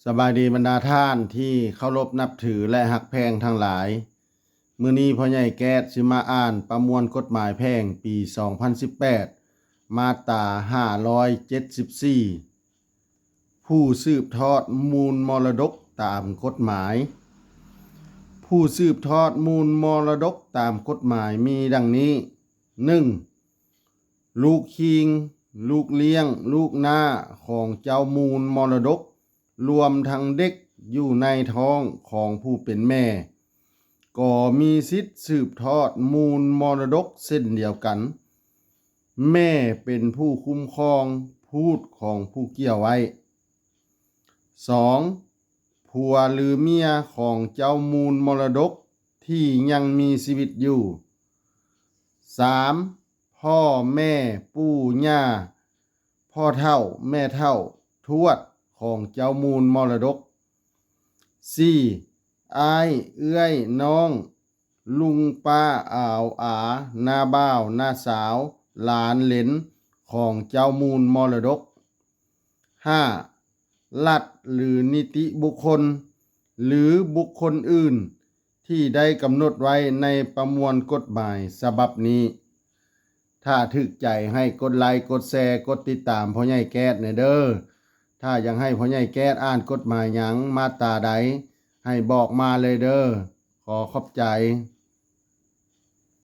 สบายดีบรรดาท่านที่เคารพนับถือและหักแพงทั้งหลายมื้อนี้พ่อใหญ่แก๊สสิมาอ่านประมวลกฎหมายแพ่งปี2018มาตรา574ผู้สืบทอดมูลมรดกตามกฎหมายผู้สืบทอดมูลมรดกตามกฎหมายมีดังนี้ 1. ลูกคิงลูกเลี้ยงลูกหน้าของเจ้ามูลมรดกรวมทั้งเด็กอยู่ในท้องของผู้เป็นแม่ก็มีสิทธิ์สืบทอดมูลมรดกเช่นเดียวกัน แม่เป็นผู้คุ้มครองพูดของผู้เกี่ยวไว้ 2. ผัวหรือเมียของเจ้ามูลมรดกที่ยังมีชีวิตอยู่ 3. พ่อแม่ปู่ย่าพ่อเฒ่าแม่เฒ่าทวดของเจ้ามูลมรดก 4. อ้ายเอื้อยน้องลุงป้าอ่าวอาน้าบ่าวน้าสาวหลานเหลนของเจ้ามูลมรดก 5. รัฐหรือนิติบุคคลหรือบุคคลอื่นที่ได้กำหนดไว้ในประมวลกฎหมายฉบับนี้ถ้าถึกใจให้กดไลค์กดแชร์กดติดตามพ่อใหญ่แก๊สเด้อถ้ายังให้พ่อใหญ่แก๊สอ่านกฎหมายหยังมาตราใดให้บอกมาเลยเด้อขอขอบใจ